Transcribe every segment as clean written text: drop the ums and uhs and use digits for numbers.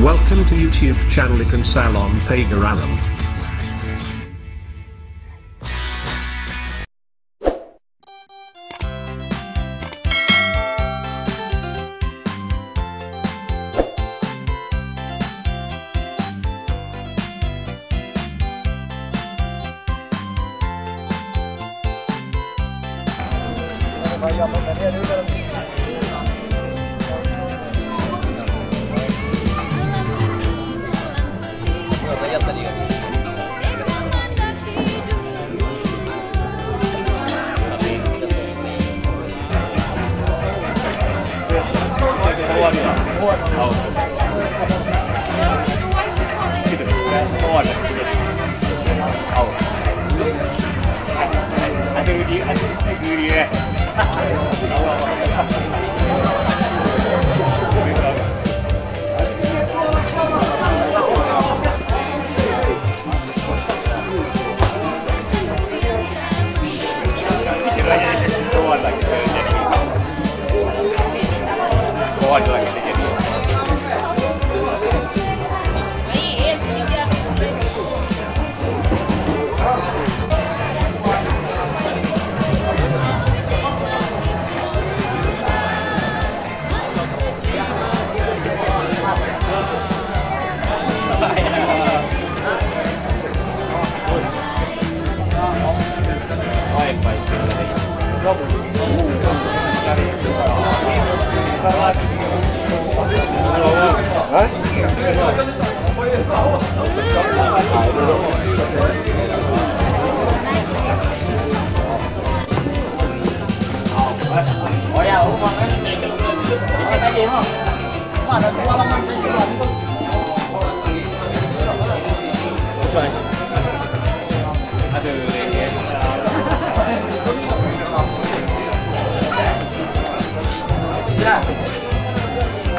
Welcome to YouTube channel Ikan Salon Pagaralam.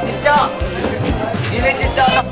Cicak, ini cicak.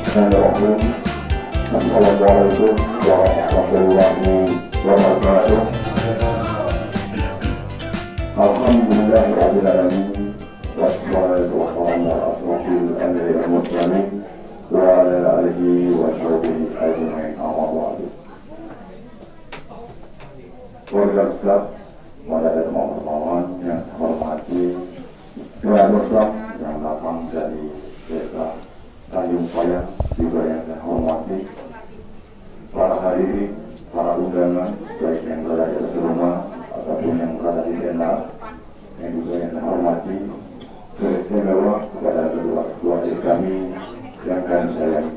Bismillahirrahmanirrahim. Assalamualaikum warahmatullahi wabarakatuh. Alhamdulillahirabbil alamin. Wassalatu wassalamu ala asyrofil anbiya'i wal mursalin wa ala alihi wa sahbihi ajma'in. Amma ba'du. Warga Islam, pada teman-teman yang saya hormati, keluarga Islam yang datang dari desa Tanjung Payah juga yang saya hormati, para hadirin, para undangan, baik yang berada di rumah ataupun yang berada di tenda, yang juga yang saya hormati, teristimewa kepada kedua keluarga kami yang kami sayangi.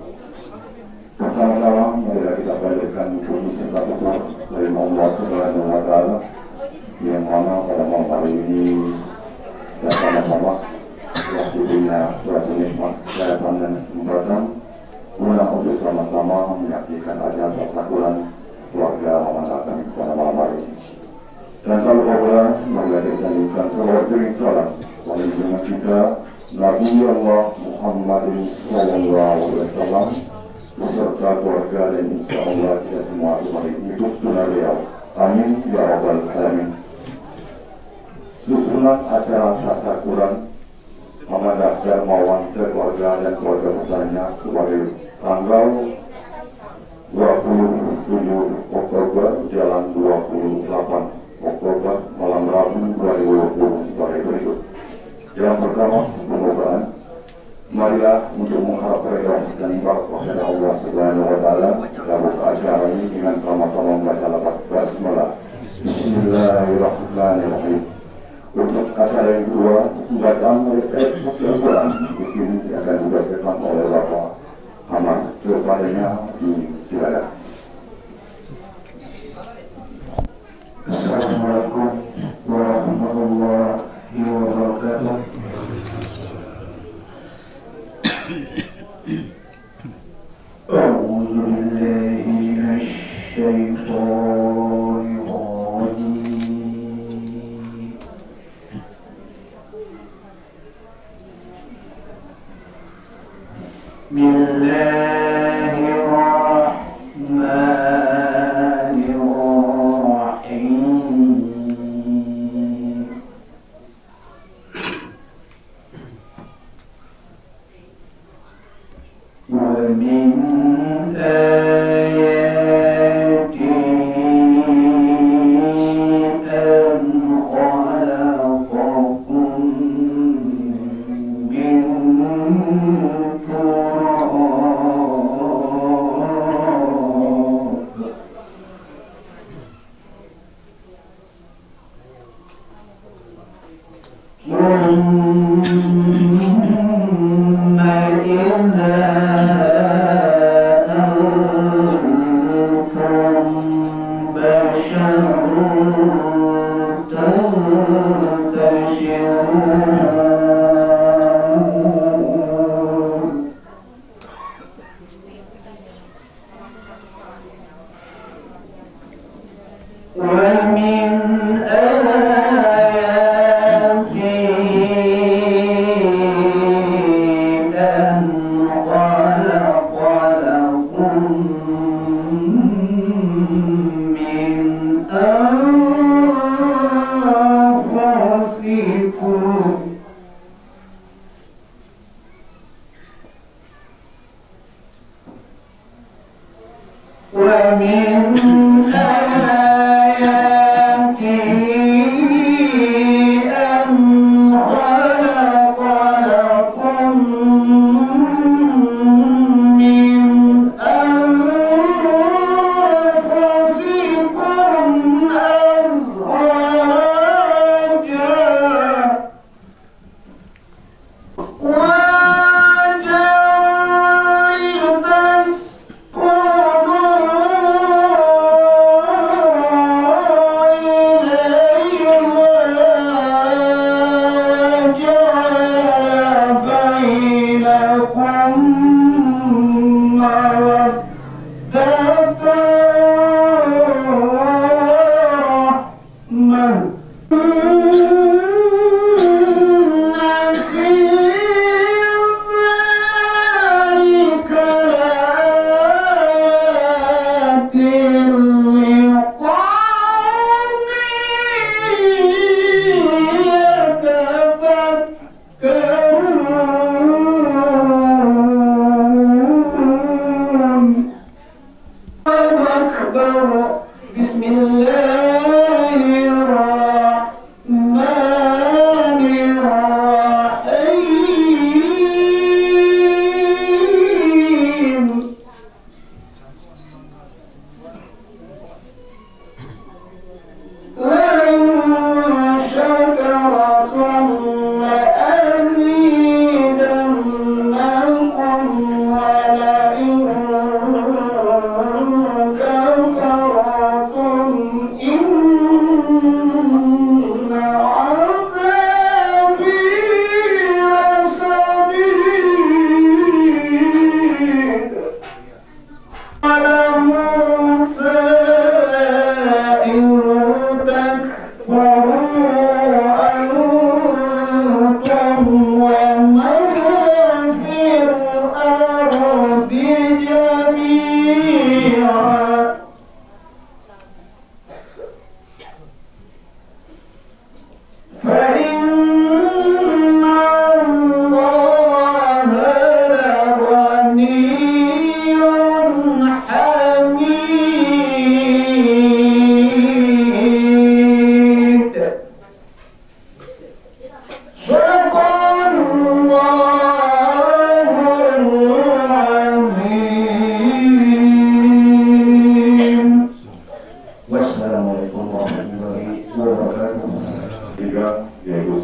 Pertama-tama, marilah kita panjatkan puji serta syukur dari Allah Subhanahu wa Ta'ala yang mana pada malam hari ini kita sama-sama waktunya suatu nikmat kesehatan dan kesempatan guna untuk sama-sama menyaksikan acara tasyakuran keluarga Muhammad kami pada malam hari ini. Dan kalau Allah mengajar lanjutkan salawat demi salam pada junjungan kita Nabi Allah Muhammad SAW beserta keluarga dan insya Allah kita semua ikut sunnah beliau. Amin ya rabbal alamin. Susunan acara tasyakuran Muhammad Darmawan keluarga dan keluarga besarnya sebagai tanggal 27 Oktober jalan 28 Oktober malam Rabu 2020 sebagai berikut. Yang pertama, pembukaan. Marilah untuk mengharap ridha dan barakah dari Allah Subhanahu wa Ta'ala dalam acara ini dengan sama-sama membaca lafaz basmalah. Bismillahirrahmanirrahim. Untuk acara yang kedua, bacaan refleksi Al-Quran di sini akan dibacakan oleh Bapak Ahmad. Kepadanya silakan. Assalamualaikum warahmatullahi wabarakatuh. أعوذ بالله من الشيطان الرجيم. بسم الله الرحمن الرحيم. ومن آياته أن خلقكم من تراب ثم إذا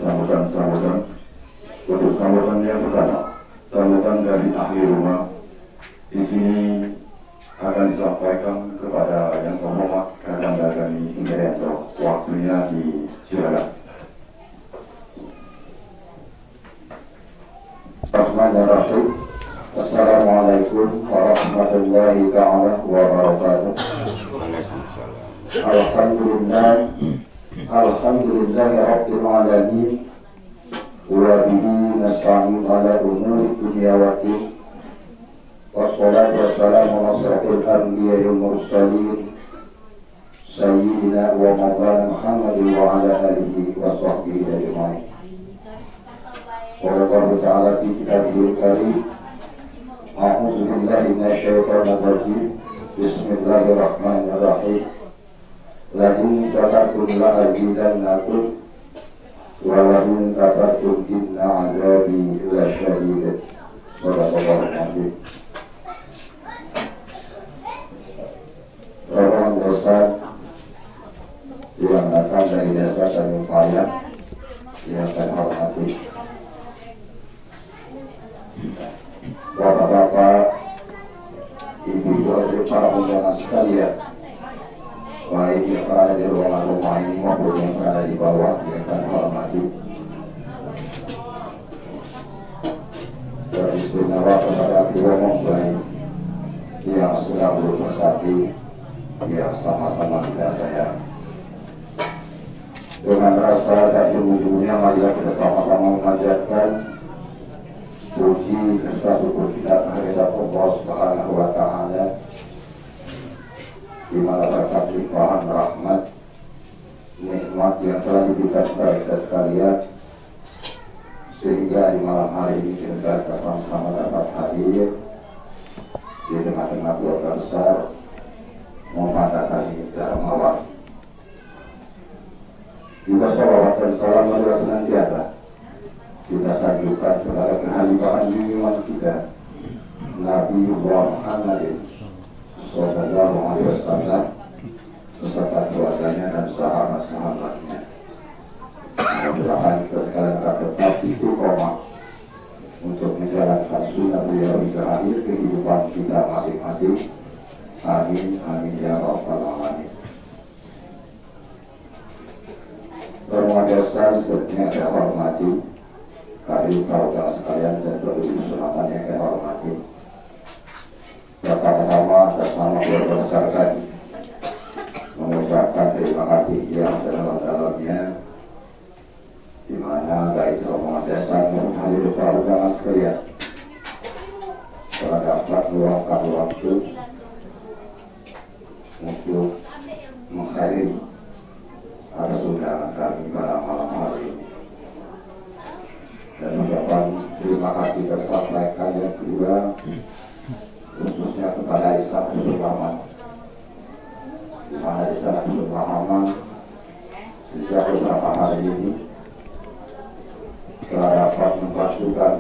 sambutan untuk sambutan yang pertama, sambutan dari ahli rumah. Di sini akan disampaikan kepada yang terhormat Kakang Dagani Ingerianto, waktunya di silakan. Bismillahirrahmanirrahim. Assalamualaikum warahmatullahi ta'ala wabarakatuh. Alhamdulillahi rabbil alamin. Wa bihi nasta'in ala umuri dunya wa din. Wassalatu wassalamu ala asyrafil anbiya'i wal mursalin sayyidina wa maulana Muhammadin wa ala alihi wa sahbihi ajma'in. Wa qala ta'ala fi kitabihil karim. A'udzu billahi minasyaitonir rajim. Bismillahirrahmanirrahim. La in kafartum la azidannakum wa la in kafartum inna 'adzabi lasyadid. Shadaqallahu al-'azim. Orang besar yang datang dari desa Tanjung Payah yang saya hormati, bapak-bapak, ibu-ibu, para undangan sekalian, baik yang berada di ruangan rumah ini maupun yang berada di bawah, yang saya hormati. Beristimewa kepada kedua mempelai yang sudah bersatu, yang sama-sama kita sayang. Dengan rasa dan ujung-ujungnya, marilah kita sama-sama memanjatkan puji serta syukur kita kehadirat Allah Subhanahu wa Ta'ala, di mana berkat limpahan rahmat nikmat yang telah diberikan kepada kita sekalian, sehingga di malam hari ini kita sama-sama dapat hadir di tengah-tengah keluarga besar memadakan dalam malam. Juga salawat dan salam adalah senantiasa kita sanjungkan kepada kehalifahan junjungan kita Nabi Muhammad sallallahu alaihi wasallam beserta keluarganya dan sahabat-sahabatnya. Mudah-mudahan kita sekalian akan tetap istiqomah untuk menjalankan sunnah beliau hingga akhir kehidupan kita masing-masing. Amin, amin ya rabbal alamin. Bermodestan sepertinya saya hormati kami kawan sekalian dan berdiri sunatan yang saya hormati. Pertama-tama atas nama keluarga besar kami mengucapkan terima kasih yang sedalam-dalamnya, di mana baik rombongan desa dan hadir para undangan sekalian telah dapat meluangkan waktu untuk menghadiri atas undangan kami pada malam hari ini, dan mengucapkan terima kasih tersampaikan yang kedua khususnya kepada Islam Abdul Rahman, di mana Islam Abdul Rahman sejak beberapa hari ini telah dapat membantukan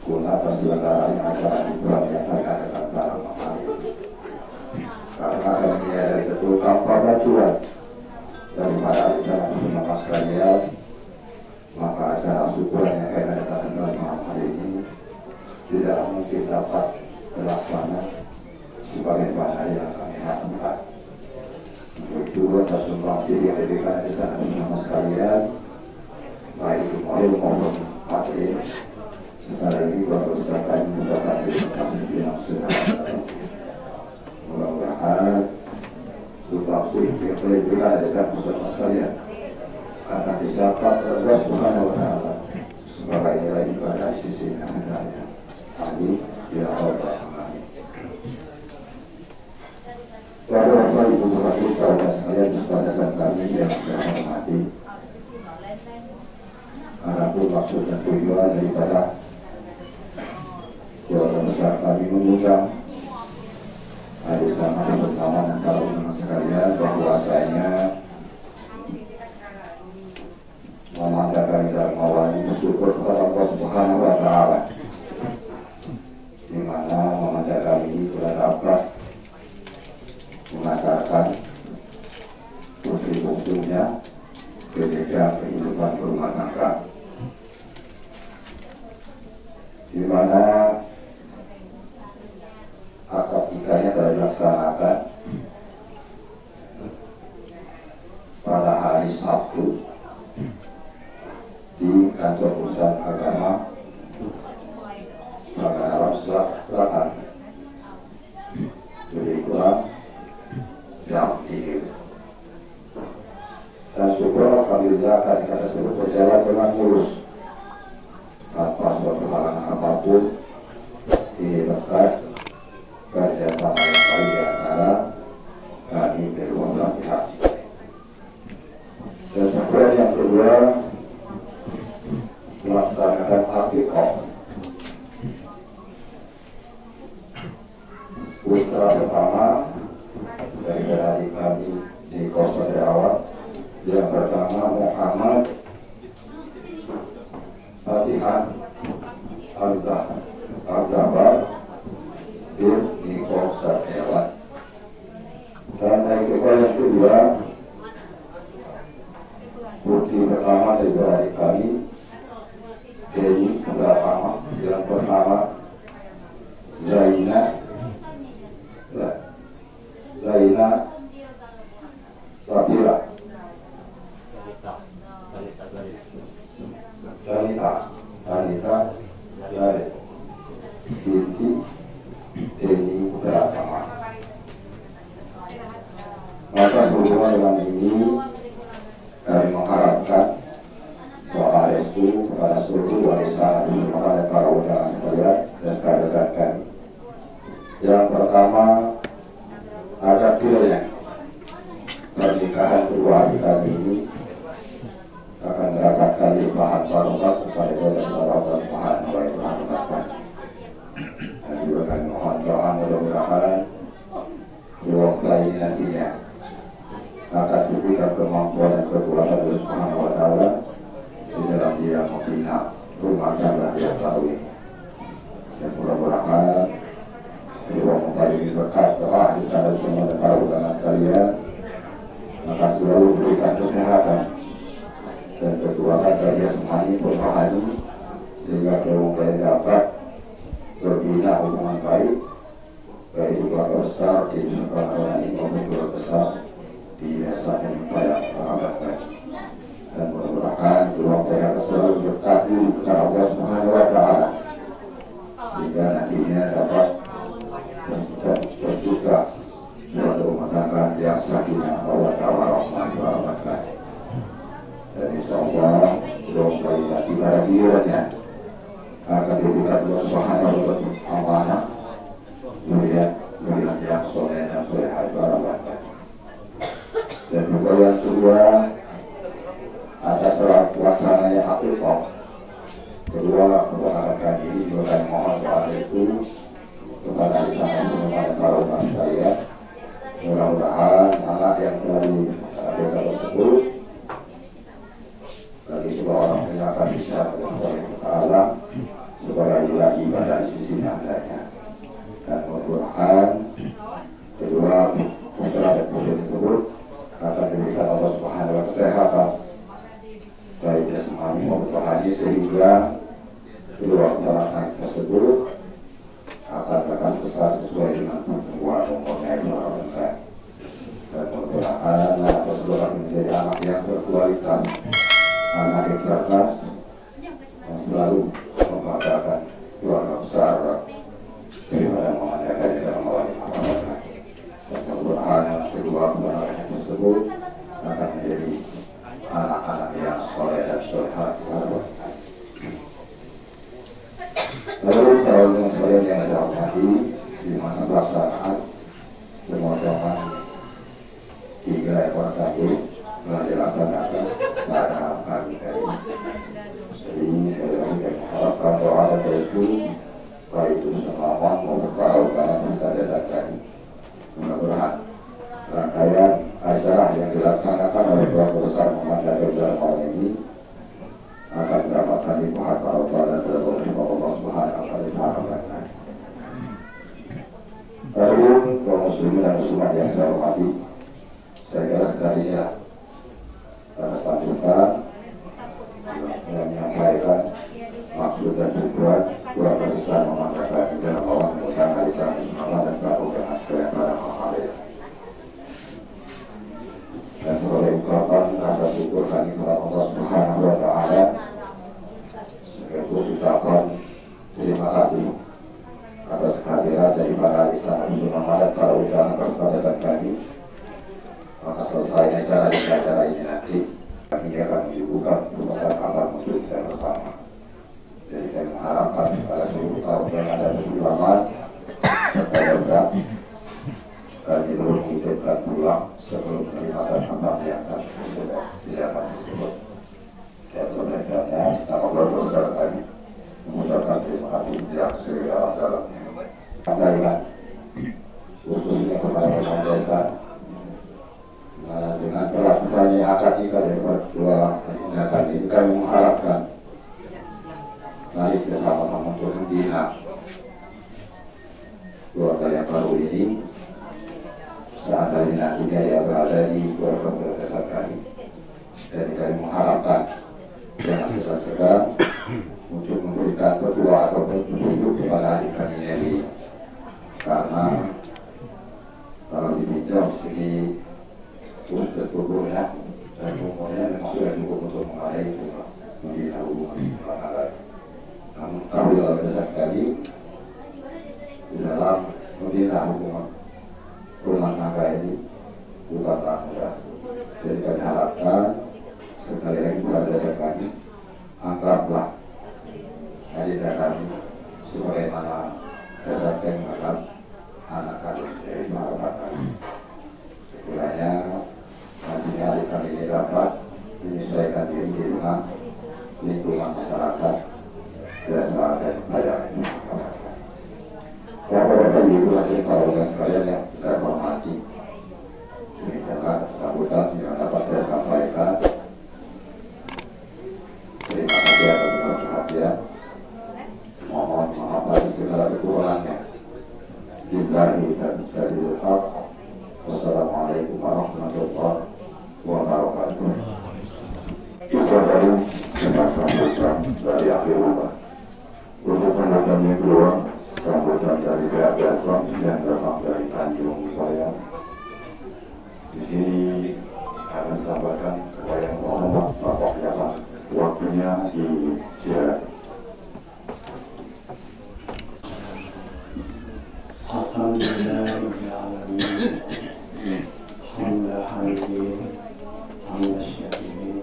guna terselenggaranya acara Islam yang saya adakan dalam hari ini. Karena kami dari betul tanpa bantuan daripada Islam Abdul sekalian, maka acara syukuran yang saya adakan dalam malam hari ini tidak mungkin dapat terlaksana sebagaimana yang kami harapkan. Untuk itu atas sumbangsi yang diberikan Islam Abdul sekalian, baik itu moral maupun materi, sekarang ini berusaha kami mendapat informasi yang sudah ada. Mudah-mudahan sumbangsi yang telah diberikan Islam Abdul sekalian akan dicatat Allah Subhanahu wa Ta'ala sebagai nilai ibadah di sisi yang hendaknya. Amin ya rabbal alamin. Bapak Ibu Bupati kawan sekalian beserta desa kami yang saya hormati, adapun maksud dan tujuan daripada keluarga besar kami mengundang hadir sama bersama antara undangan sekalian bahwasanya memanjatkan dalam awal ini bersyukur kepada Allah Subhanahu wa Ta'ala, di mana memanjatkan ini sudah dapat mengantarkan putri bungsunya ke jenjang kehidupan berumah tangga. dilaksanakan, di mana akad nikahnya dilaksanakan pada hari Sabtu di kantor pusat agama Arab Selatan. Lebih kurang jam 3. Dan syukur alhamdulillah akad nikah tersebut berjalan dengan mulus tanpa suatu halangan apapun. Ini berkat kerjasama yang baik di antara kami kedua belah pihak. Dan syukur yang kedua, melaksanakan akikah putra pertama dari adik kami di Kota Derawat, yang pertama Muhammad Fatihan Al-Jabar bin Niko Sardewan. Dan akikah yang kedua, putri pertama dari adik kami Dewi pertama, yang pertama Zaina Safira Talita dari binti Dewi pertama. Maka sehubungan dengan ini kami mengharapkan doa restu kepada seluruh warisan kepada para undangan sekalian dan kader kami. Yang pertama, ada pilihnya pernikahan kedua kami ini akan mendapatkan limpahan barokah kepada Allah Subhanahu wa Ta'ala. Dan juga kami mohon doa mudah-mudahan dua kali nantinya akan diberikan kemampuan dan kekuatan Allah Subhanahu wa Ta'ala di dalam dia membina rumah tangga yang baru ini. Dan mudah-mudahan kedua mempelai ini berkat doa di sana semua dan para ulama sekalian akan selalu berikan kesehatan dan kekuatan bagi semuanya berbahagia sehingga kedua mempelai dapat berbina hubungan baik keluarga besar di Nusantara ini maupun keluarga besar di desa yang banyak sahabat. Dan mudah-mudahan kedua mempelai selalu berkabul kepada Allah Subhanahu wa Ta'ala sehingga nantinya dapat berjuga suatu rumah tangga yang sakinah Allah Ta'ala rahmati wa barakatuh. Dan insyaallah belum bayi lagi pada gilirannya akan diberikan Allah Subhanahu wa Ta'ala melihat yang soleh dan solehah barakatuh. Dan juga yang kedua, atas pelaksananya akikah kedua keponakan kami ini juga kami mohon doa itu kepada istana kepada para umat sekalian. Mudah-mudahan anak yang telah diberikan tersebut bagi dua orang ini akan bisa berbuat Ta'ala sebagai ibadah di sisi nadanya. Dan mudah-mudahan kedua putra dan putri tersebut akan diberikan Allah Subhanahu wa Ta'ala kesehatan baik jasmani maupun rohani sehingga kedua anak tersebut akan besar sesuai dengan pertumbuhan umurnya yang berada. Dan mudah-mudahan anak tersebut akan menjadi anak yang berkualitas, anak yang cerdas, yang selalu membanggakan keluarga besar daripada memanjakan di dalam masyarakat. Dan mudah-mudahan kedua anak tersebut akan menjadi anak-anak yang soleh dan solehah. Lalu kalau sekalian yang saya hormati, di mana pelaksanaan pemotongan 3 ekor kambing telah dilaksanakan pada hari ini. Jadi sekali lagi kami harapkan doa dan restu baik itu selamat maupun para ulama kita dasarkan. Mudah-mudahan rangkaian acara yang dilaksanakan oleh keluarga besar Muhammad dalam malam ini akan mendapatkan limpahan barokah dan berdoa Allah Subhanahu wa Ta'ala. Lalu kaum muslimin dan muslimat yang saya hormati, saya kira sekalinya pada selanjutnya menyampaikan maksud dan tujuan keluarga besar mengangkat dalam Allah dan Aisyah Muhammad dan Prabu dan sekalian pada malam hari. Dan sebagai ungkapan rasa syukur kami kepada Allah Subhanahu wa Ta'ala, sekaligus ucapan terima kasih atas kehadiran dari para Aisyah Muhammad dan para ulama persaudaraan kami. Maka selesainya acara ini nanti kami akan menyuguhkan pesan amal untuk kita bersama. Jadi saya mengharapkan pada seluruh kaum yang ada di ulama supaya berat kami belum mengucapkan pulang sebelum perlihasan amal yang akan disediakan tersebut. Dan sebenarnya nama berbesar kami mengucapkan terima kasih yang sedalam-dalamnya. Kami khususnya kepada pemerintah dengan perlakuan yang akan kita dapat dua tindakan ini kami mengharapkan mari kita sama-sama untuk membina keluarga yang baru ini seandainya nantinya yang berada di keluarga berdasar kami. Dan kami mengharapkan jangan segan-segan untuk memberikan petua atau petunjuk kepada adik kami ini, karena kalau diminta segi untuk tubuhnya dan umurnya memang sudah cukup untuk mengalami itu membina hubungan keluarga. Namun kami dalam besar sekali di dalam membina hubungan rumah tangga ini bukanlah mudah. Jadi kami harapkan sekali lagi pada dasar kami anggaplah adik kami sebagaimana dasar kami menganggap anak kami dari harapan kami. Sekiranya nantinya adik kami ini dapat menyesuaikan diri dengan lingkungan masyarakat desa dan daerah ini. Bapak-bapak ibu hasil kawan sekalian yang saya hormati, demikianlah sambutan yang dapat saya sampaikan. Terima kasih atas perhatian. Mohon maaf atas segala kekurangannya. Billahi dan bismillahirrahmanirrahim. Wassalamualaikum warahmatullahi wabarakatuh. Kita baru kita sambutan dari akhir rumah. Untuk sambutan yang kedua, sambutan dari pihak Islam yang datang dari Tanjung Bayang. Di sini kami sampaikan kepada Muhammad Bapak Yaman waktunya di siaran. Alhamdulillah hamdahillah hamdasyakirin.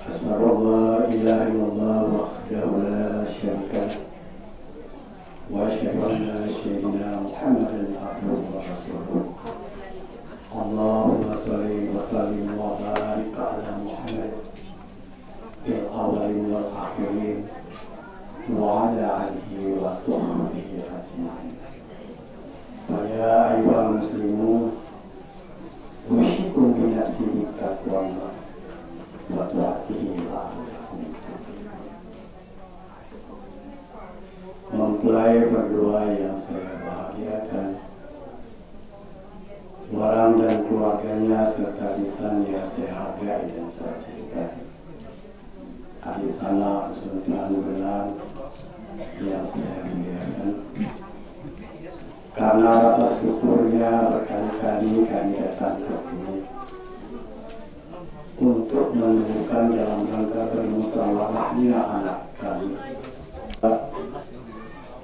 Asyhadu an la ilaha illallah wahdahu la syarika lah wa asyhadu anna sayyidina Muhammadan abduhu wa rasuluh. Allahumma shalli wa sallim wa barik ala Muhammad fil awwalin wal akhirin wa ala alihi wa sahbihi ajma'in. Ya ayyuhal muslimun, usikum bi nafsi bittaqwallah wa ta'atihi mempelai berdua yang saya bahagiakan, orang dan keluarganya serta lisan yang saya hargai dan saya cintai. Adik sana Sultan Belang yang saya muliakan, karena rasa syukurnya berkali-kali kami datang ke sini untuk menemukan dalam rangka bermusyawarahnya anak kami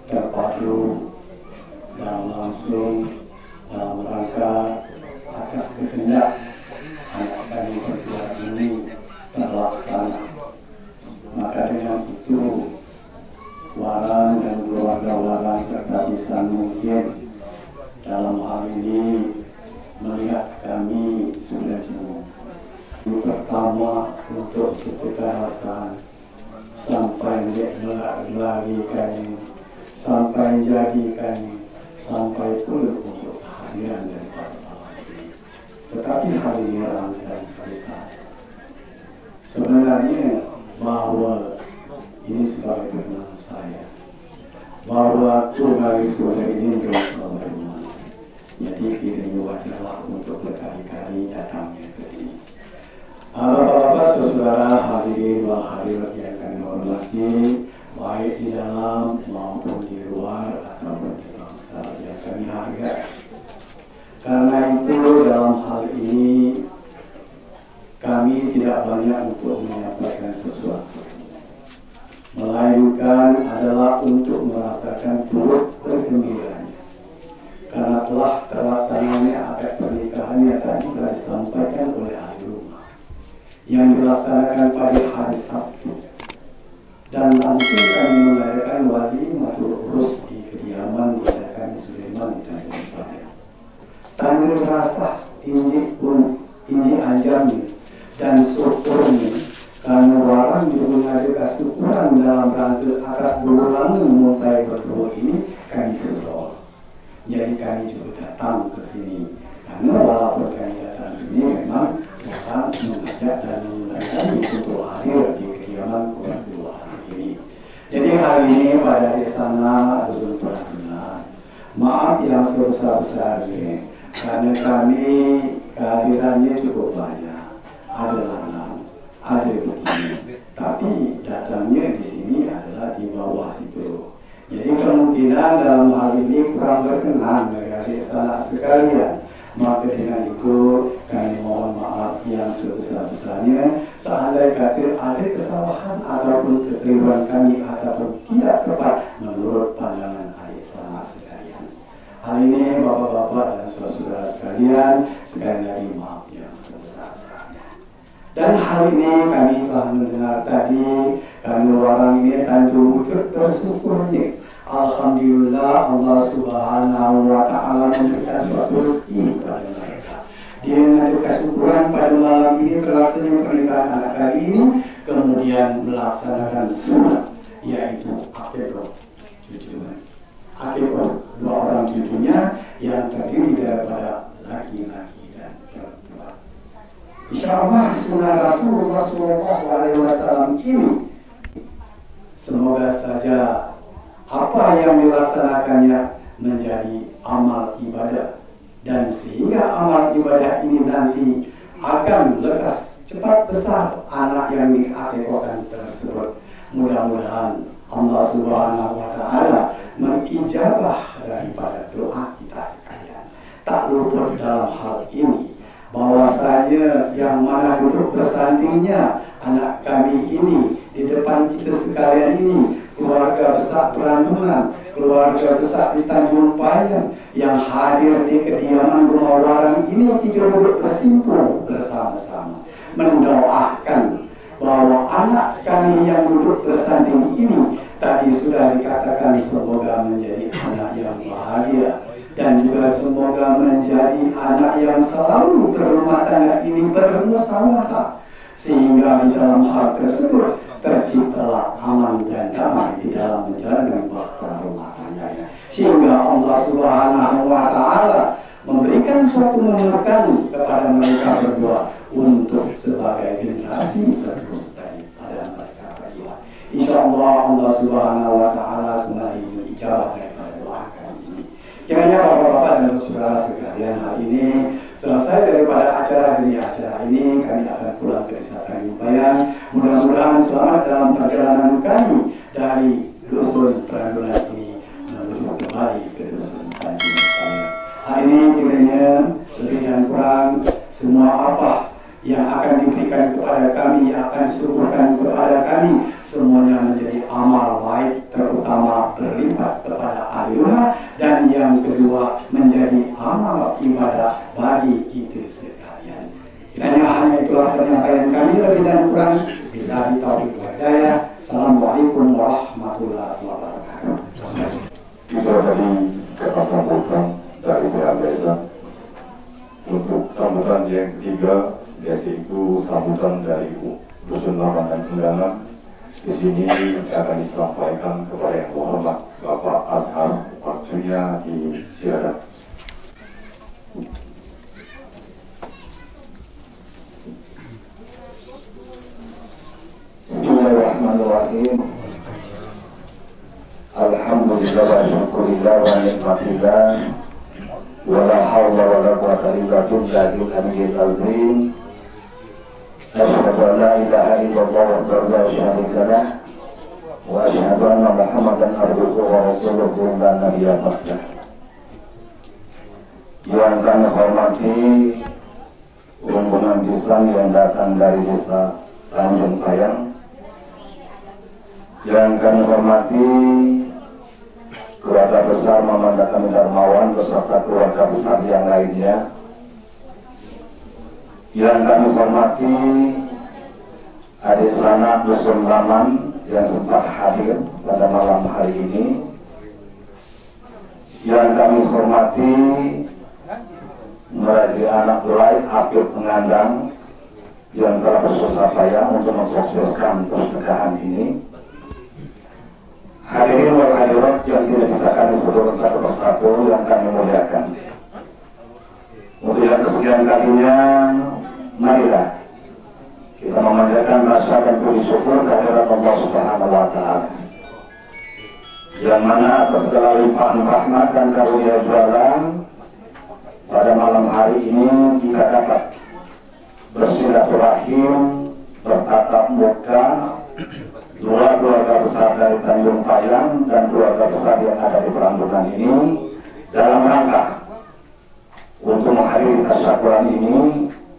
terpadu dan langsung dalam rangka atas kehendak anak kami berdua ini terlaksana. Maka dengan itu Waran dan keluarga Waran serta bisa mungkin dalam hal ini melihat kami sudah jauh. Pertama untuk keterasan sampai lari kami, sampai jadi kami, sampai pula untuk kehadiran daripada Allah. Tetapi hal ini rangkaian kisah. Sebenarnya bahwa ini sebagai perkenalan saya, bahwa Tuhan Yesus ini berasal dari mana. Jadi ini wajarlah untuk berkali-kali datangnya ke sini. Bapak-bapak saudara hadirin wal hadirat yang kami hormati, baik di dalam maupun di luar ataupun di bangsa yang kami hargai. Karena itu dalam hal ini kami tidak banyak untuk menyampaikan sesuatu, melainkan adalah untuk merasakan turut bergembiranya karena telah terlaksananya akad pernikahannya tadi telah disampaikan oleh ahli rumah yang dilaksanakan pada hari Sabtu, dan langsung kami mengadakan walimatul urus di kediaman kami Sulaiman dan Padang. Tanda rasa inji anjami dan syukurnya karena orang juga ada kesyukuran dalam rangka atas berulang mulai berdua ini kami sesuai. Jadi kami juga datang ke sini karena walaupun kami datang ke sini memang Tuhan mengajak dan mengundang kami untuk hadir di kediaman kedua hari ini. Jadi hari ini pada di sana Dusun Perhatian, maaf yang sebesar-besarnya karena kami kehadirannya cukup banyak, ada lanang, ada begini, tapi datangnya di sini adalah di bawah situ. Jadi kemungkinan dalam hal ini kurang berkenan dari adik salah sekalian. Maka dengan itu kami mohon maaf yang sebesar-besarnya. Seandainya kata ada kesalahan ataupun kekeliruan kami ataupun tidak tepat menurut pandangan adik salah sekalian. Hal ini bapak-bapak dan saudara sekalian, sekali lagi maaf yang sebesar-besarnya. Dan hal ini kami telah mendengar tadi, kami orang ini tanjung wujud bersyukurnya. Alhamdulillah Allah Subhanahu wa Ta'ala memberikan suatu rezeki kepada mereka. Dia mengadu kesyukuran pada malam ini terlaksananya pernikahan anak kali ini, kemudian melaksanakan sunat, yaitu akikah cucunya. Akikah dua orang cucunya yang terdiri daripada laki-laki dan perempuan. Insyaallah sunnah Rasulullah SAW ini semoga saja apa yang dilaksanakannya menjadi amal ibadah, dan sehingga amal ibadah ini nanti akan lekas cepat besar anak yang diakikahkan tersebut. Mudah-mudahan Allah Subhanahu wa Ta'ala mengijabah daripada doa kita sekalian. Tak luput dalam hal ini bahwasanya yang mana duduk bersandingnya anak kami ini di depan kita sekalian ini, keluarga besar Perandungan, keluarga besar di Tanjung Payan yang hadir di kediaman rumah warang ini, kita duduk bersimpul bersama-sama mendoakan bahwa anak kami yang duduk bersanding ini tadi sudah dikatakan semoga menjadi anak yang bahagia, dan juga semoga menjadi anak yang selalu berumah tangga ini bermusyawarah, sehingga di dalam hal tersebut terciptalah aman dan damai di dalam menjalankan bahtera rumah tangganya, sehingga Allah Subhanahu wa Ta'ala memberikan suatu menemukan kepada mereka berdua untuk sebagai generasi terus daripada mereka berdua. Insyaallah Allah Subhanahu wa Ta'ala kembali ijabah daripada doa kami ini. Kiranya bapak-bapak dan saudara sekalian, hal ini selesai daripada acara ini, kami akan pulang ke desa Tanjung Payan. Mudah-mudahan selamat dalam perjalanan kami dari dusun Perandungan ini menuju kembali ke dusun Tanjung Payan. Hal ini kiranya lebih dan kurang semua apa yang akan diberikan kepada kami, yang akan disuguhkan kepada kami, semuanya menjadi amal baik, terutama berlipat kepada ahli rumah, dan yang kedua menjadi amal ibadah bagi kita sekalian. Kiranya hanya itulah penyampaian kami, lebih dan kurang billahi taufiq wal hidayah. Assalamualaikum warahmatullahi wabarakatuh. Kita tadi kesambutan dari pihak desa. Untuk sambutan yang ketiga, yaitu sambutan dari Dusun Laman dan Undangan. Di sini akan disampaikan kepada yang terhormat Bapak Azhar, waktunya disilakan. Bismillahirrahmanirrahim. Alhamdulillah wa syukurillah wa nikmatillah wa la hawla wa la quwwata illa billahil aliyyil azim. asyhadu an la ilaha illallah wahdahu la syarika lah wa asyhadu anna Muhammadan abduhu wa rasuluhu la nabiyya ba'dah. Yang kami hormati rombongan Islam yang datang dari desa Tanjung Payang, yang kami hormati keluarga besar Muhammad Kami Darmawan beserta keluarga besar yang lainnya, yang kami hormati adik sanak Dusun Laman yang sempat hadir pada malam hari ini, yang kami hormati meraji anak belai Apil Pengandang yang telah bersusah payah untuk mensukseskan pernikahan ini. Hadirin wal hadirat yang tidak bisa kami sebut satu persatu yang kami muliakan. Untuk yang kesekian kalinya, marilah kita memanjatkan rasa dan puji syukur kehadirat Allah Subhanahu wa Ta'ala, yang mana atas segala limpahan rahmat dan karunia jalan pada malam hari ini kita dapat bersilaturahim, bertatap muka, dua keluarga besar dari Tanjung Payang dan keluarga besar yang ada di Perambunan ini dalam rangka untuk menghadiri tasyakuran ini,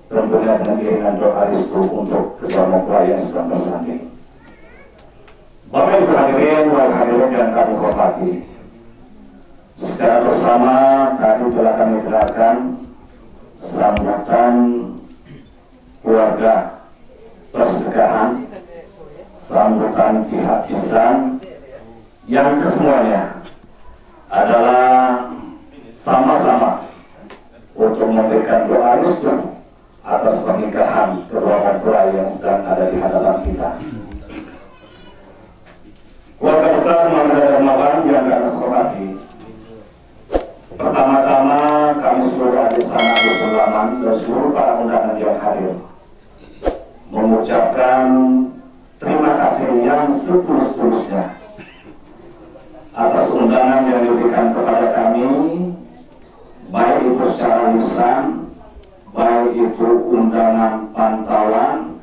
tentunya dengan iringan doa restu untuk kedua mempelai yang sedang bersanding. Bapak Ibu hadirin wal hadirat yang kami hormati, secara bersama tadi telah kami dengarkan sambutan keluarga pernikahan, sambutan pihak Islam yang kesemuanya adalah sama-sama untuk memberikan doa restu atas pernikahan kedua mempelai yang sedang ada di hadapan kita. Keluarga besar Muhammad Darmawan yang kami hormati, pertama-tama kami seluruh adik sanak Dusun Laman dan seluruh para undangan yang hadir mengucapkan terima kasih yang setulus-tulusnya atas undangan yang diberikan kepada kami, baik itu secara lisan, baik itu undangan pantauan,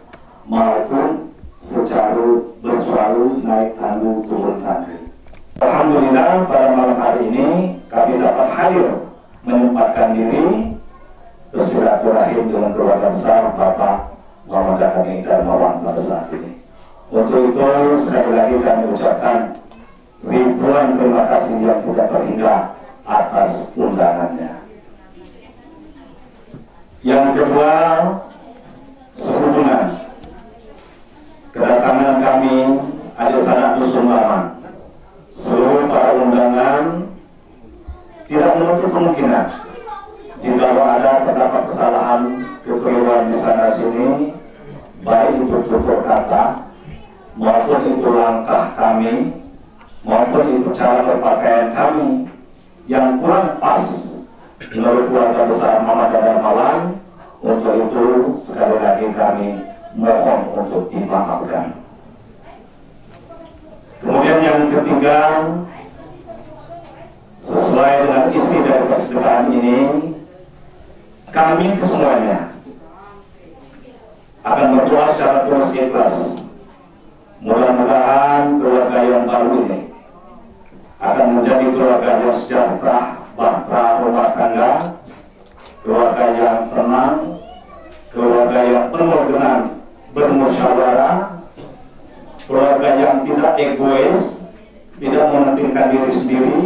maupun secara bersuara naik tanggung turun tanggung. Alhamdulillah pada malam hari ini kami dapat hadir menyempatkan diri bersilaturahim dengan keluarga besar Bapak Muhammad Kami Darmawan pada saat ini. Untuk itu sekali lagi kami ucapkan ribuan terima kasih yang tidak terhingga atas undangannya. Yang kedua, sehubungan kedatangan kami adik sanak Dusun Laman, seluruh para undangan tidak menutup kemungkinan jika ada terdapat kesalahan kekeliruan di sana sini, baik itu tutur kata maupun itu langkah kami, maupun itu cara berpakaian kami yang kurang pas menurut keluarga besar Muhammad Darmawan. Untuk itu sekali lagi kami mohon untuk dimaafkan. Kemudian yang ketiga, sesuai dengan isi dari pernikahan ini, kami semuanya akan berdoa secara tulus ikhlas. Mudah-mudahan keluarga yang baru ini akan menjadi keluarga yang sejahtera, bahtera rumah tangga, keluarga yang tenang, keluarga yang penuh dengan bermusyawarah, keluarga yang tidak egois, tidak mementingkan diri sendiri,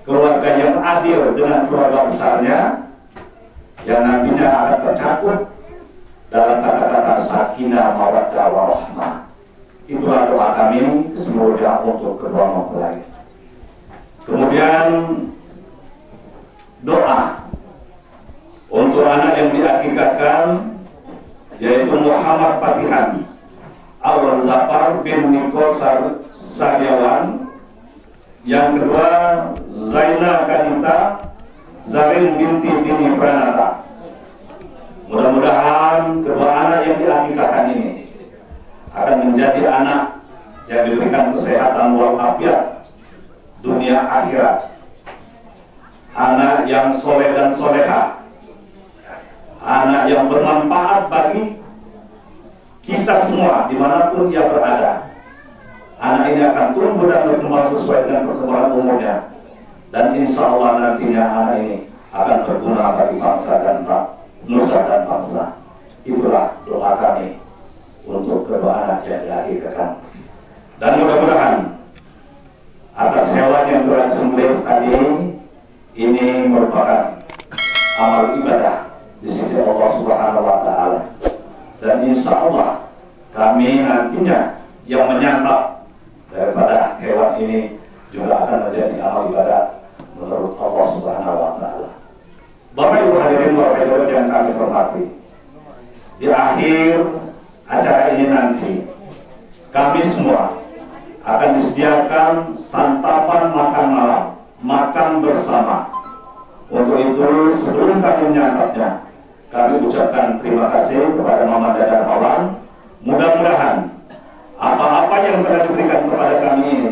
keluarga yang adil dengan keluarga besarnya, yang nantinya akan tercakup dalam kata-kata sakinah mawaddah warahmah. Itulah doa kami semoga untuk kedua mempelai. Kemudian doa untuk anak yang diakikahkan, yaitu Muhammad Fatihan Al-Zafar bin Niko Saryawan. Yang kedua, Zaina Kanita Zarin binti Dini Pranata. Mudah-mudahan kedua anak yang diakikahkan ini akan menjadi anak yang diberikan kesehatan walafiat dunia akhirat, anak yang soleh dan soleha, anak yang bermanfaat bagi kita semua dimanapun ia berada. Anak ini akan tumbuh dan berkembang sesuai dengan perkembangan umurnya, dan insya Allah nantinya anak ini akan berguna bagi bangsa dan nusa dan bangsa. Itulah doa kami untuk kedua anak yang dilahirkan. Dan mudah-mudahan atas hewan yang telah disembelih tadi ini merupakan amal ibadah di sisi Allah Subhanahu wa Ta'ala, dan insya Allah kami nantinya yang menyantap daripada hewan ini juga akan menjadi amal ibadah menurut Allah Subhanahu wa Ta'ala. Bapak Ibu hadirin yang kami hormati, di akhir acara ini nanti kami semua akan disediakan santapan makan malam, makan bersama. Untuk itu sebelum kami menyantapnya, kami ucapkan terima kasih kepada Mama dan Mawan. Mudah-mudahan apa-apa yang telah diberikan kepada kami ini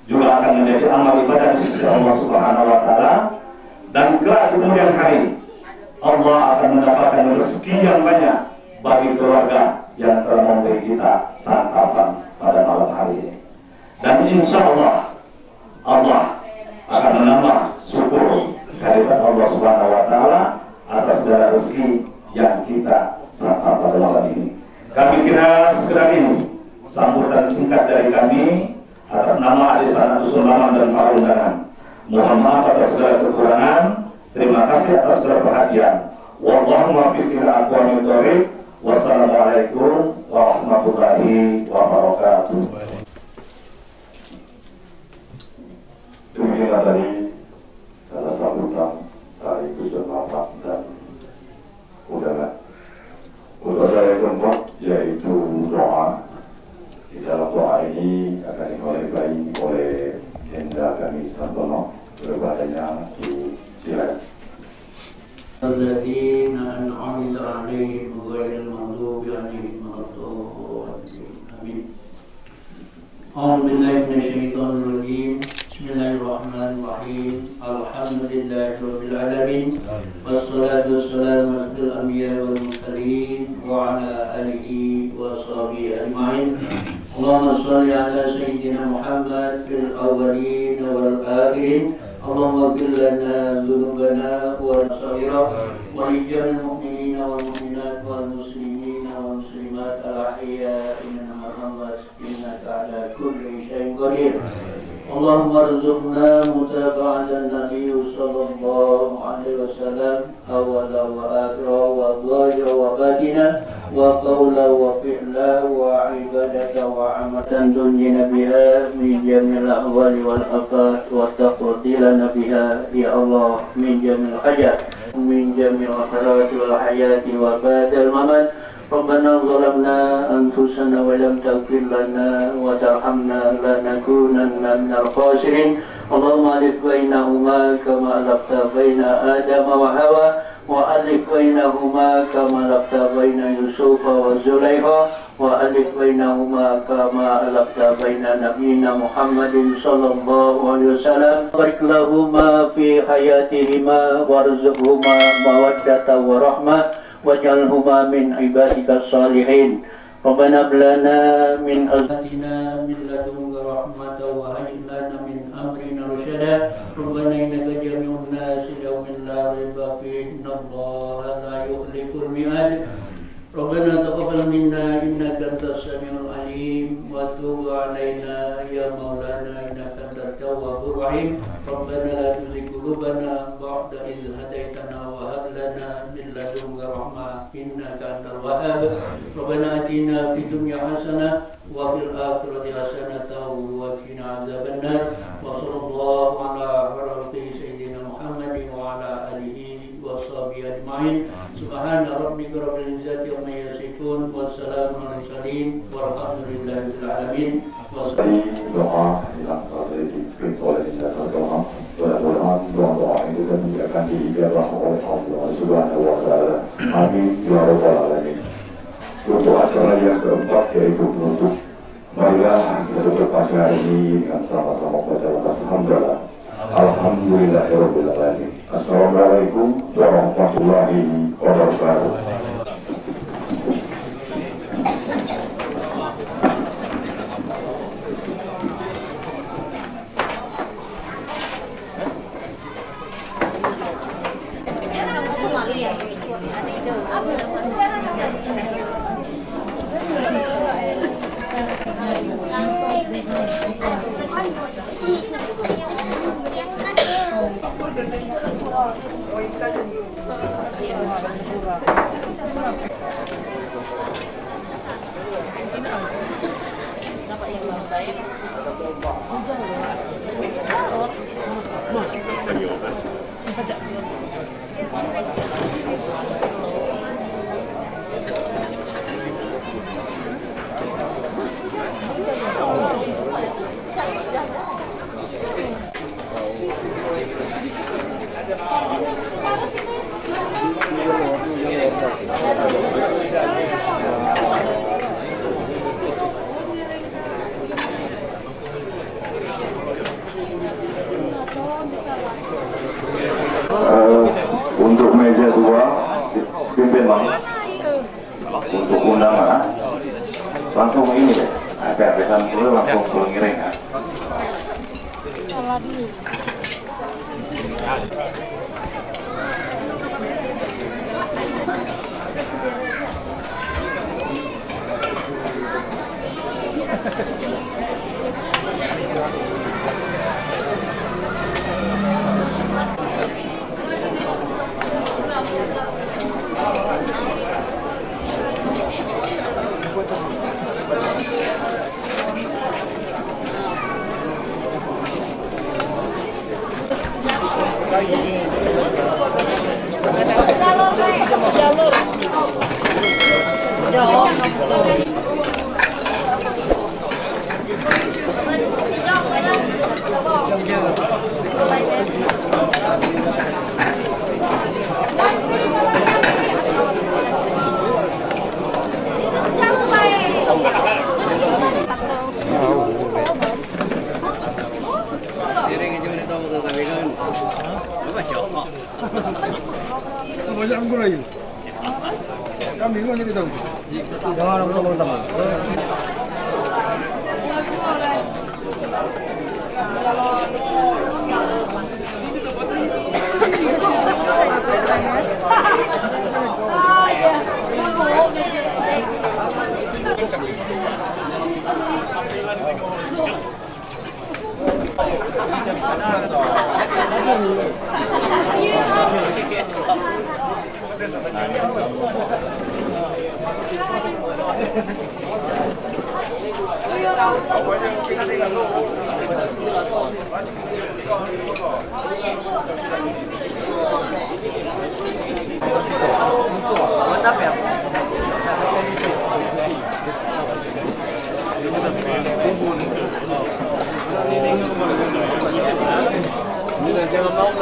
juga akan menjadi amal ibadah di sisi Allah Subhanahu wa Ta'ala, dan kelak di kemudian hari Allah akan mendapatkan rezeki yang banyak bagi keluarga yang telah memberi kita santapan pada malam hari ini. Dan insya Allah Allah akan menambah syukur kehadirat Allah Subhanahu wa Ta'ala atas segala rezeki yang kita santap pada malam ini. Kami kira segera ini sambutan singkat dari kami atas nama Adik Sanak Dusun Laman dan para undangan. Mohon maaf atas segala kekurangan. Terima kasih atas segala perhatian. Wallahu muwaffiq ila aqwamit thoriq. Wassalamualaikum warahmatullahi wabarakatuh. Demikianlah tadi salah sambutan dari Gus Bapak dan undangan. Untuk saya keempat yaitu doa. Di dalam doa ini akan dimulai oleh Hendra Kami Santono, berbahasanya di silakan. Alladzina an'amta 'alaihim ghairil maghdubi 'alaihim waladdallin. Amin. A'udzu billahi minasyaitonir rajim. Bismillahirrahmanirrahim. Alhamdulillahirabbil alamin. Wassalatu wassalamu alal anbiya'i wal mursalin wa ala alihi wa sahbihi ajma'in. Allahumma shalli ala sayyidina Muhammad fil awwalin wal akhirin. Allahumma ighfir lana dzunubana wa saghira wa lijal mu'minina wal mu'minat wal muslimina wal muslimat al ahya'i minhum al-amwat innaka ala kulli syai'in qadir. Allahumma rzuqna mutaba'atan Nabi sallallahu alaihi wasallam awwala wa akhira wa dhahira wa batina wa qawla wa fi'la wa ibadata wa amatan tunjina biha min jamil ahwali wal afat wa taqdilana biha ya Allah min jamil hajat min jamil akhirat wal hayati wa ba'dal mamat. Rabbana zalamna anfusana wa lam taghfir lana wa tarhamna lanakunanna minal khasirin. Allahumma alif bainahuma kama alafta baina Adam wa Hawa wa alif bainahuma kama alafta baina Yusuf wa Zulaikha wa alif bainahuma kama alafta baina nabiyina Muhammadin sallallahu alaihi wasallam. Barik lahuma fi hayatihima warzuqhuma mawaddata wa rahmah waj'alhuma min ibadika salihin. Rabbana lana min azwatina min ladunka rahmatan wa hayyi lana min amrina rasyada. Rabbana innaka jami'un nasi yawmin la raiba fihi innallaha la yukhliful mi'ad. Rabbana taqabbal minna innaka antas samiul alim wa tub 'alaina ya maulana innaka antat tawwabur rahim. Rabbana la tuzigh qulubana ba'da idh hadaitana wa hab lana min ladunka rahmah innaka antal wahhab. Rabbana atina fid dunya hasanah wa fil akhirati hasanah wa qina adzabannar. Wa sallallahu ala khairi sayyidina Muhammadin wa ala alihi wa sahbihi ajma'in. Subhana rabbika rabbil izzati amma yasifun wassalamun alal mursalin walhamdulillahi rabbil alamin. Doa yang telah dipimpin oleh Jasa Doa, mudah-mudahan doa-doa itu dan akan diijabah oleh Allah Subhanahu wa Ta'ala. Amin ya rabbal alamin. Untuk acara yang keempat yaitu penutup, marilah kita tutup acara ini dengan sama-sama baca alhamdulillah. Alhamdulillahirabbil alamin. Assalamualaikum warahmatullahi wabarakatuh. Untuk meja 2 pimpin bang. Untuk undangan langsung ini deh, pesan dulu langsung ngiring ya. Mantap ya. Jangan mau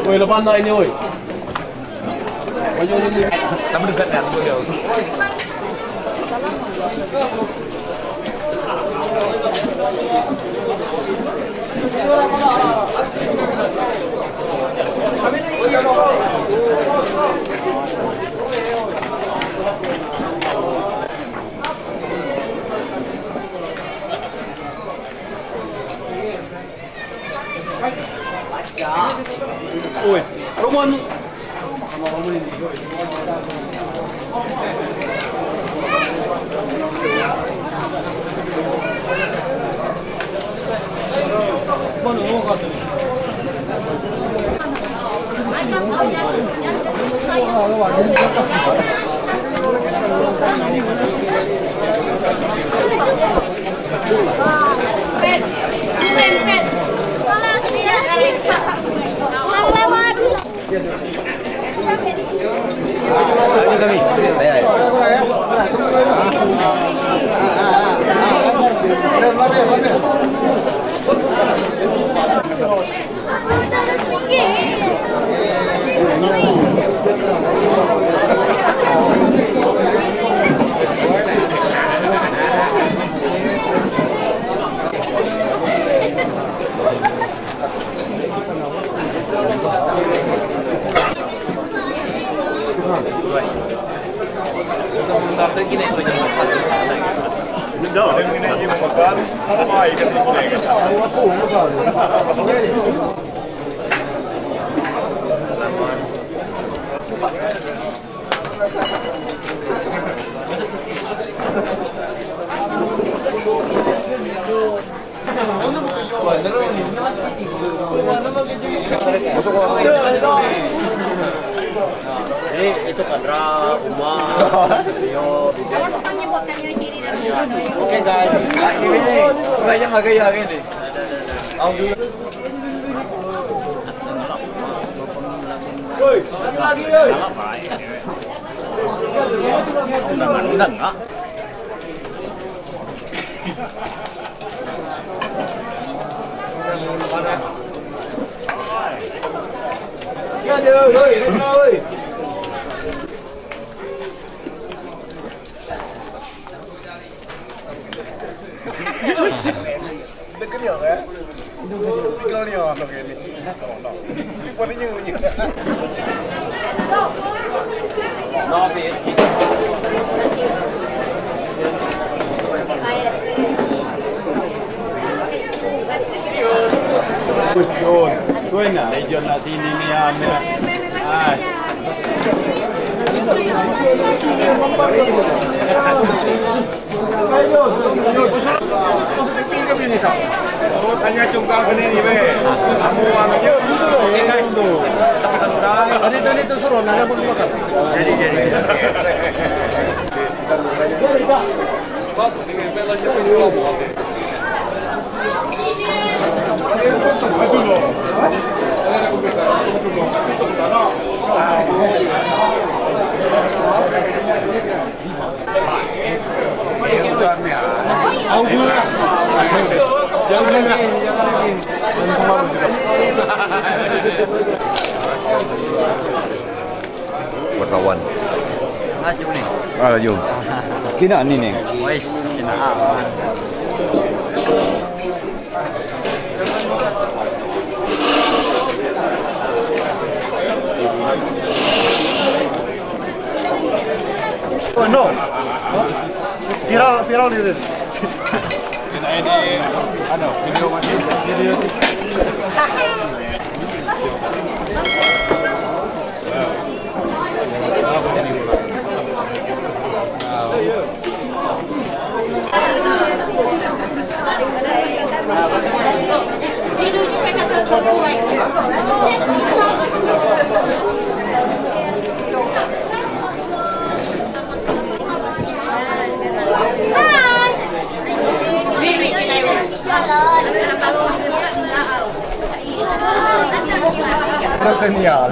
Woi, lepas nak ini, woi. Baju ini. Kamu dekat ya, aku jauh. Woi, Roman. Ini kami. Jadi itu Kadra, Umar, Rio, Bisa. Oke guys, ini banyak gaya ini. Woi, satu lagi, woi. Undang nggak? Ya dia, woi, woi. Dekat ya? Tinggal ni orang lagi ni. Buat ni ni. Yun, tuan na, legion na sini niya. Ay. Tanya cungkal ke ni be. Kamu ang dia gitu loh. Oke guys tuh. Ini tuh suruh nada pun makan. Jadi. Jadi Pak. Pak, ini bela je dulu. Jangan lagi. Wartawan. Ngaju nih. Ah, jom. Kina ni nih. Wais, kina aman. Oh no. Viral itu. Ini ada video masih video. Genial.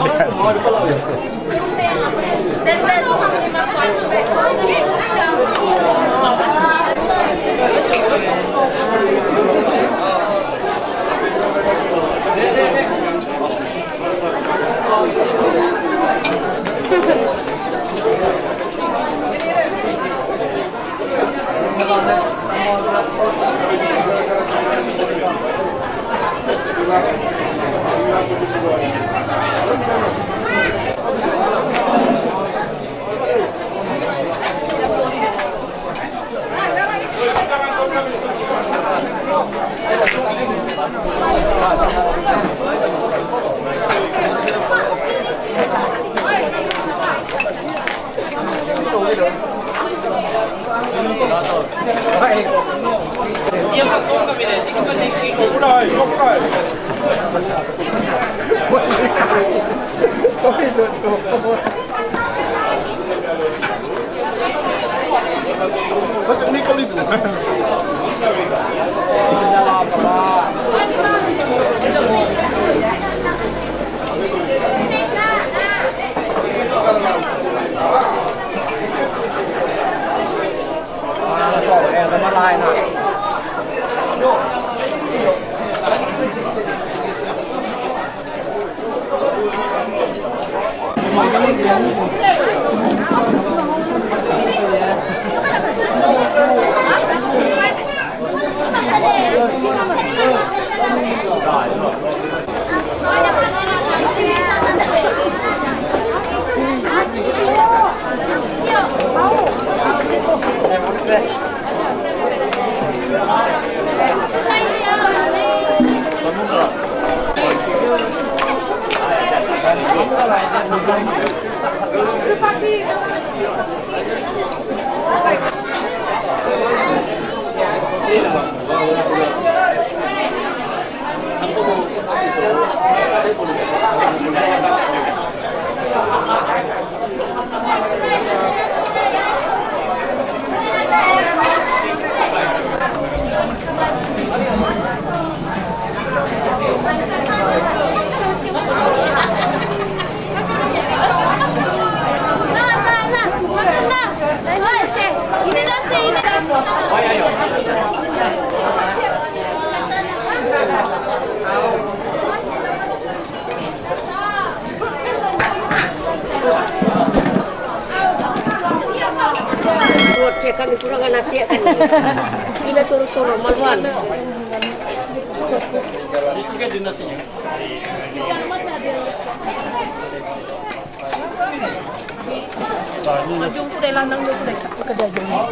Kan dikurangan nanti kan. Kita suruh-suruh maluan. Itu kan dinasnya. Majung ko dahil lang ko dahil sa kadagyan mo.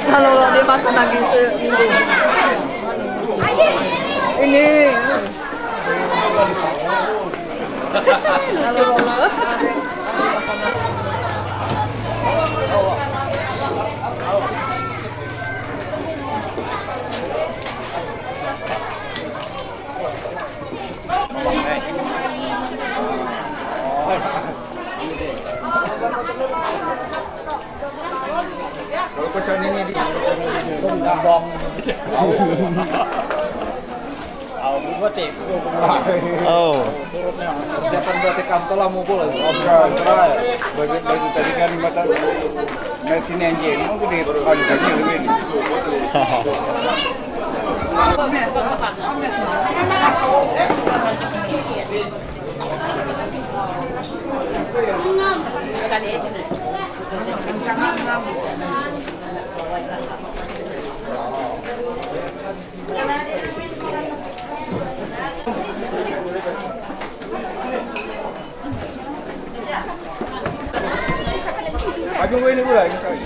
Kalau dia makan lagi ini. Kalau kocan ini di bong. Oh. Persiapan berarti kantor lah mau pulang. Baju tadi kan mata mesin engine, mau gede adukannya lebih ini. Agung ini udah ini cari.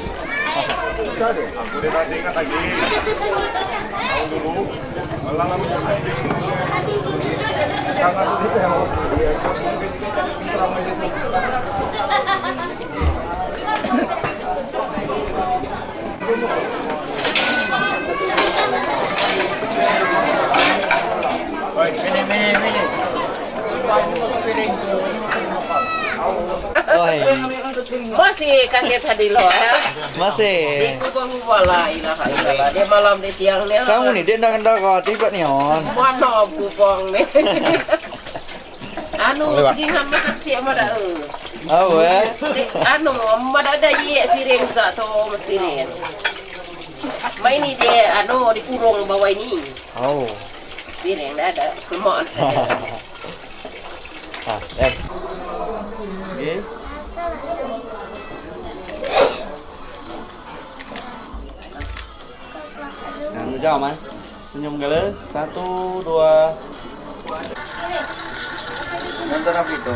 Sudah deh. Aku udah tadi kan lagi. Tahu dulu. Lama menjadi. Karena itu yang mau. Masih kaget tadi loh ya. Masih. Di kubah-kubah lah ilah. Dia malam di siang dia. Kamu nih dia ndak tiba nih on. Mana kupong nih. Anu di nama kecil mana Oh anu mana ada ye siring satu mesti ni. Main ini dia anu dikurung bawah ini. Oh. Siring ada semua. Ah, okay. Nah, lu jawab, Man. Senyum gale. 1, 2. Nonton apa itu?